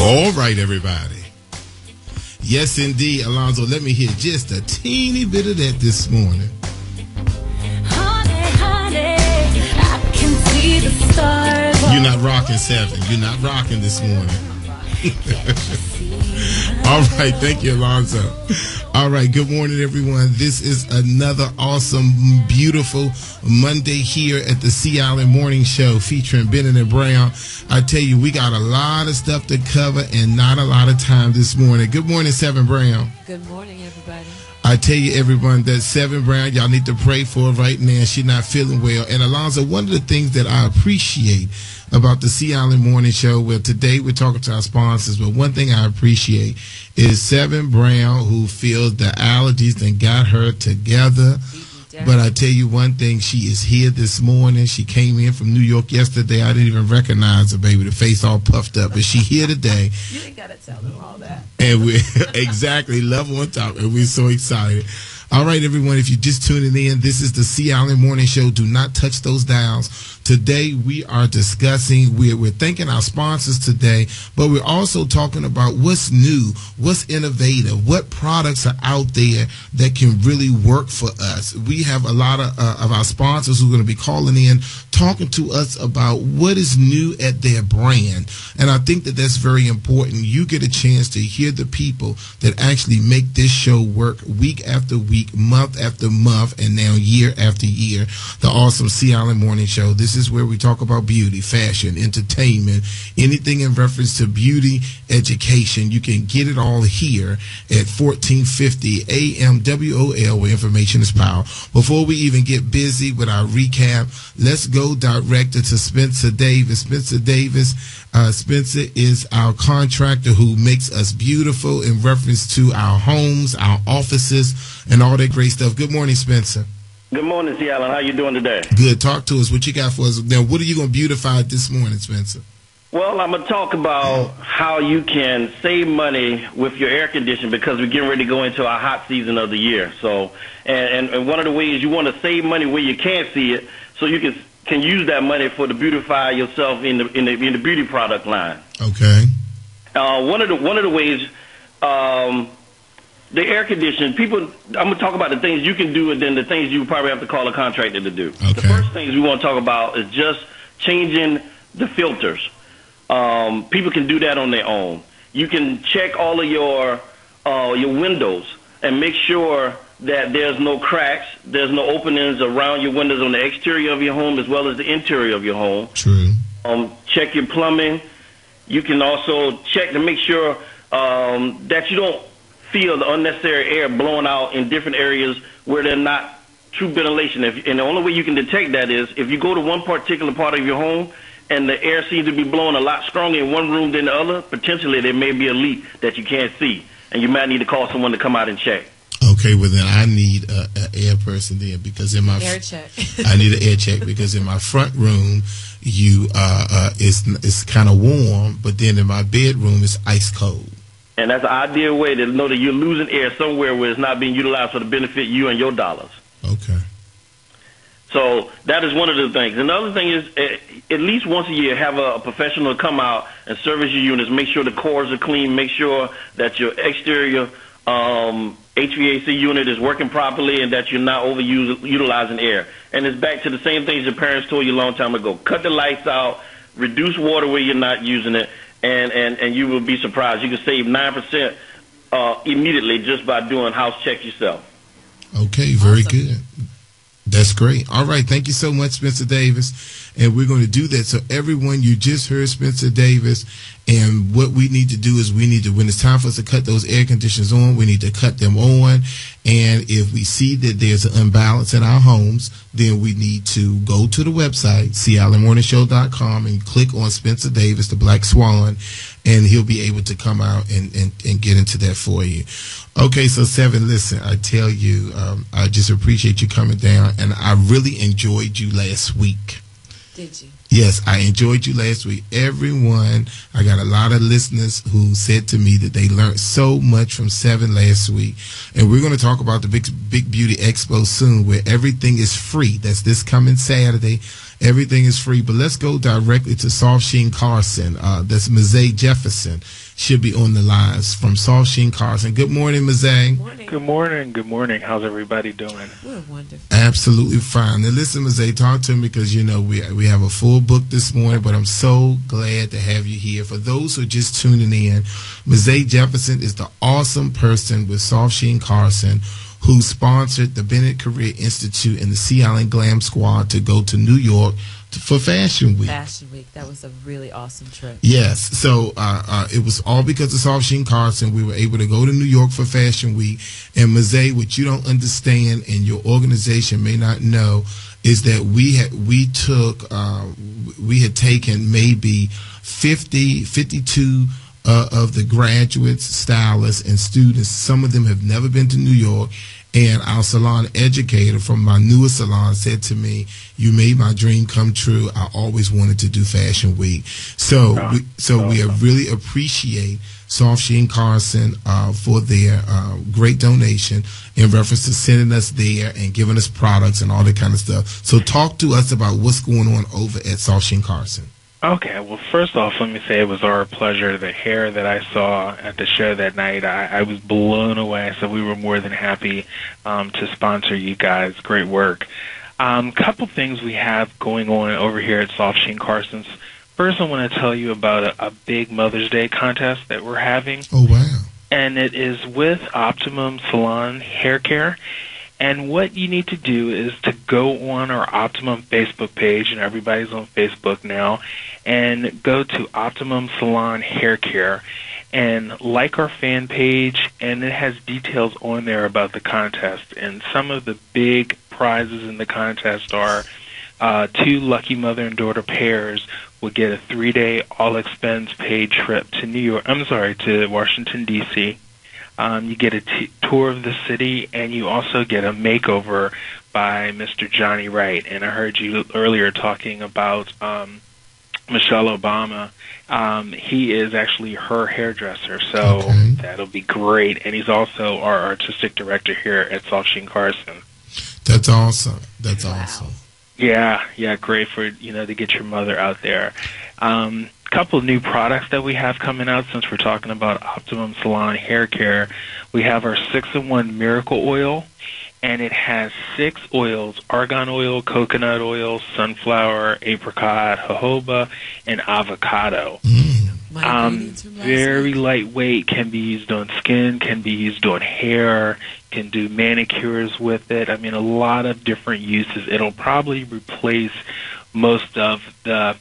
All right, everybody. Yes, indeed, Alonzo. Let me hear just a teeny bit of that this morning. Honey, honey, I can see the stars. You're not rocking, Seven. You're not rocking this morning. All right, thank you, Alonzo. All right, good morning, everyone. This is another awesome, beautiful Monday here at the Sea Island Morning Show featuring Bennett and Brown. I tell you, we got a lot of stuff to cover and not a lot of time this morning. Good morning, Seven Brown. Good morning, everybody. I tell you, everyone, that Seven Brown, y'all need to pray for her right now. She's not feeling well. And Alonzo, one of the things that I appreciate about the Sea Island Morning Show, well, today we're talking to our sponsors, but one thing I appreciate is Seven Brown, who feels the allergies and got her together. But I tell you one thing, she is here this morning. She came in from New York yesterday. I didn't even recognize her, baby. The face all puffed up. But she here today. You ain't got to tell them all that. And we exactly love on top. And we're so excited. All right, everyone, if you're just tuning in, this is the Sea Island Morning Show. Do not touch those dials. Today, we are discussing, we're thanking our sponsors today, but we're also talking about what's new, what's innovative, what products are out there that can really work for us. We have a lot of our sponsors who are going to be calling in, talking to us about what is new at their brand. And I think that that's very important. You get a chance to hear the people that actually make this show work week after week, month after month, and now year after year. The awesome Sea Island Morning Show. This is where we talk about beauty, fashion, entertainment, anything in reference to beauty, education. You can get it all here at 1450 AM WOL, where information is power. Before we even get busy with our recap, let's go directly to Spencer Davis. Spencer Davis, Spencer is our contractor who makes us beautiful in reference to our homes, our offices, and all that great stuff. Good morning, Spencer. Good morning, Sea Island. How you doing today? Good. Talk to us. What you got for us? Now, what are you going to beautify this morning, Spencer? Well, I'm going to talk about how you can save money with your air conditioning because we're getting ready to go into our hot season of the year. So, and one of the ways you want to save money where you can't see it, so you can use that money to beautify yourself in the beauty product line. Okay. One of the ways. The air conditioning, I'm going to talk about the things you can do and then the things you probably have to call a contractor to do. Okay. The first things we want to talk about is just changing the filters. People can do that on their own. You can check all of your windows and make sure that there's no cracks, there's no openings around your windows on the exterior of your home as well as the interior of your home. True. Check your plumbing. You can also check to make sure that you don't feel the unnecessary air blowing out in different areas where they're not true ventilation. And the only way you can detect that is if you go to one particular part of your home and the air seems to be blowing a lot stronger in one room than the other, potentially there may be a leak that you can't see, and you might need to call someone to come out and check. Okay, well then I need an air person there because in my air check. I need an air check because in my front room it's kind of warm, but then in my bedroom it's ice cold. And that's an ideal way to know that you're losing air somewhere where it's not being utilized for the benefit of you and your dollars. Okay. So that is one of the things. Another thing is at least once a year have a professional come out and service your units. Make sure the cores are clean. Make sure that your exterior HVAC unit is working properly and that you're not utilizing air. And it's back to the same things your parents told you a long time ago. Cut the lights out. Reduce water where you're not using it. And you will be surprised. You can save 9% immediately just by doing house checks yourself. Okay, very good. That's great. All right, thank you so much, Spencer Davis. And we're going to do that. So everyone, you just heard Spencer Davis. And what we need to do is when it's time for us to cut those air conditioners on, we need to cut them on. And if we see that there's an imbalance in our homes, then we need to go to the website, SeaIslandMorningShow.com, and click on Spencer Davis, the Black Swan, and he'll be able to come out and get into that for you. Okay, so Seven, listen, I tell you, I just appreciate you coming down, and I really enjoyed you last week. Did you? Yes, I enjoyed you last week. Everyone, I got a lot of listeners who said to me that they learned so much from Seven last week. And we're going to talk about the Big Beauty Expo soon, where everything is free. That's this coming Saturday. Everything is free. But let's go directly to Soft Sheen Carson. That's Mazay Jefferson. Should be on the lines from Soft Sheen Carson. Good morning, Mazay. Morning. Good morning. Good morning. How's everybody doing? We're wonderful. Absolutely fine. Now listen, Mazay, talk to me because we have a full book this morning, but I'm so glad to have you here. For those who are just tuning in, Mazay Jefferson is the awesome person with Soft Sheen Carson who sponsored the Bennett Career Institute and the Sea Island Glam Squad to go to New York for Fashion Week. Fashion Week. That was a really awesome trip. Yes. So it was all because of Soft Sheen Carson. We were able to go to New York for Fashion Week. And Mazay, what you don't understand and your organization may not know is that we had taken maybe 52 of the graduates, stylists, and students. Some of them have never been to New York. And our salon educator from my newest salon said to me, "You made my dream come true. I always wanted to do Fashion Week." So we really appreciate Soft Sheen Carson for their great donation in reference to sending us there and giving us products and all that kind of stuff. So talk to us about what's going on over at Soft Sheen Carson. Okay, well, first off, let me say it was our pleasure. The hair that I saw at the show that night, I was blown away, so we were more than happy to sponsor you guys. Great work. Couple things we have going on over here at Soft Sheen Carson's. First, I want to tell you about a big Mother's Day contest that we're having. Oh, wow. And it is with Optimum Salon Hair Care. And what you need to do is to go on our Optimum Facebook page, and everybody's on Facebook now, and go to Optimum Salon Hair Care and like our fan page, and it has details on there about the contest. And some of the big prizes in the contest are 2 lucky mother and daughter pairs will get a 3-day all-expense paid trip to Washington, D.C., you get a tour of the city, and you also get a makeover by Mr. Johnny Wright. And I heard you earlier talking about Michelle Obama. He is actually her hairdresser, so that'll be great. And he's also our artistic director here at Soft Sheen Carson. That's awesome. That's awesome. Yeah, great for to get your mother out there. Couple of new products that we have coming out since we're talking about Optimum Salon Hair Care. We have our 6-in-1 Miracle Oil, and it has 6 oils: argan oil, coconut oil, sunflower, apricot, jojoba, and avocado. Very lightweight, can be used on skin, can be used on hair, can do manicures with it. I mean, a lot of different uses. It'll probably replace most of the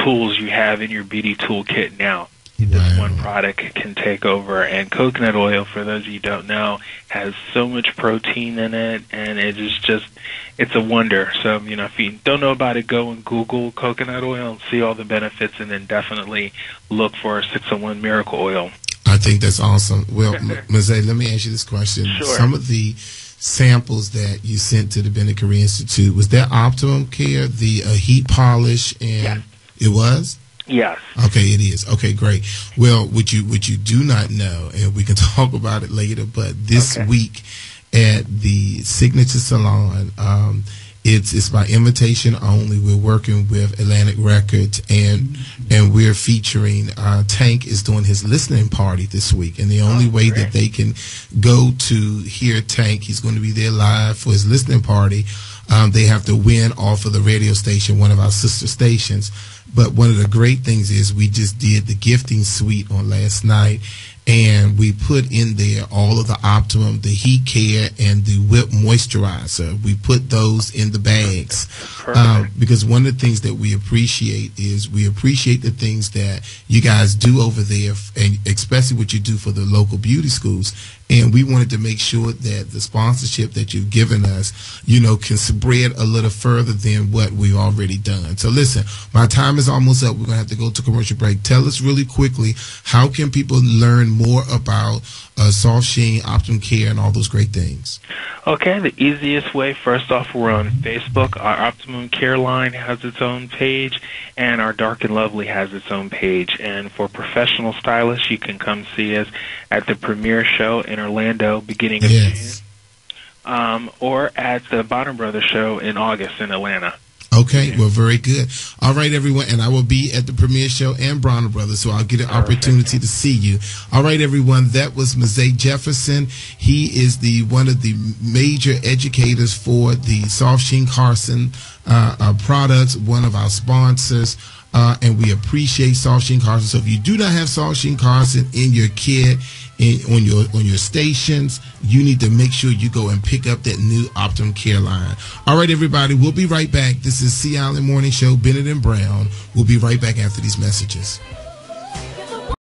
tools you have in your beauty toolkit now. This one product can take over. And coconut oil, for those of you who don't know, has so much protein in it, and it's a wonder. So, if you don't know about it, go and Google coconut oil and see all the benefits, and then definitely look for 6-in-1 Miracle Oil. I think that's awesome. Well, Mazay, let me ask you this question. Sure. Some of the samples that you sent to the Bennett Career Institute, was that Optimum Care, the heat polish, and... Yes. It was? Yes. Okay, it is. Okay, great. Well, what you do not know, and we can talk about it later, but this week at the Signature Salon, it's by invitation only. We're working with Atlantic Records, and we're featuring Tank is doing his listening party this week, and the only way that they can go to hear Tank, he's going to be there live for his listening party. They have to win off of the radio station, one of our sister stations. But one of the great things is we just did the gifting suite on last night, and we put in there all of the Optimum, the heat care, and the whip moisturizer. We put those in the bags because one of the things that we appreciate is we appreciate the things that you guys do over there, and especially what you do for the local beauty schools. And we wanted to make sure that the sponsorship that you've given us, can spread a little further than what we've already done. So listen, my time is almost up. We're going to have to go to commercial break. Tell us really quickly, how can people learn more about Soft Sheen, Optimum Care, and all those great things? Okay, the easiest way, first off, we're on Facebook. Our Optimum Care line has its own page, and our Dark and Lovely has its own page. And for professional stylists, you can come see us at the premiere show in Orlando beginning of June. or at the Bonner Brothers show in August in Atlanta. Okay, well, very good. All right, everyone, and I will be at the premiere show and Bronner Brothers, so I'll get an opportunity to see you. All right, everyone, that was Mosaic Jefferson. He is one of the major educators for the Soft Sheen Carson products, one of our sponsors. And we appreciate Soft Sheen Carson. So if you do not have Soft Sheen Carson in your kit, on your stations, you need to make sure you go and pick up that new Optum Care line. All right, everybody, we'll be right back. This is Sea Island Morning Show, Bennett and Brown. We'll be right back after these messages.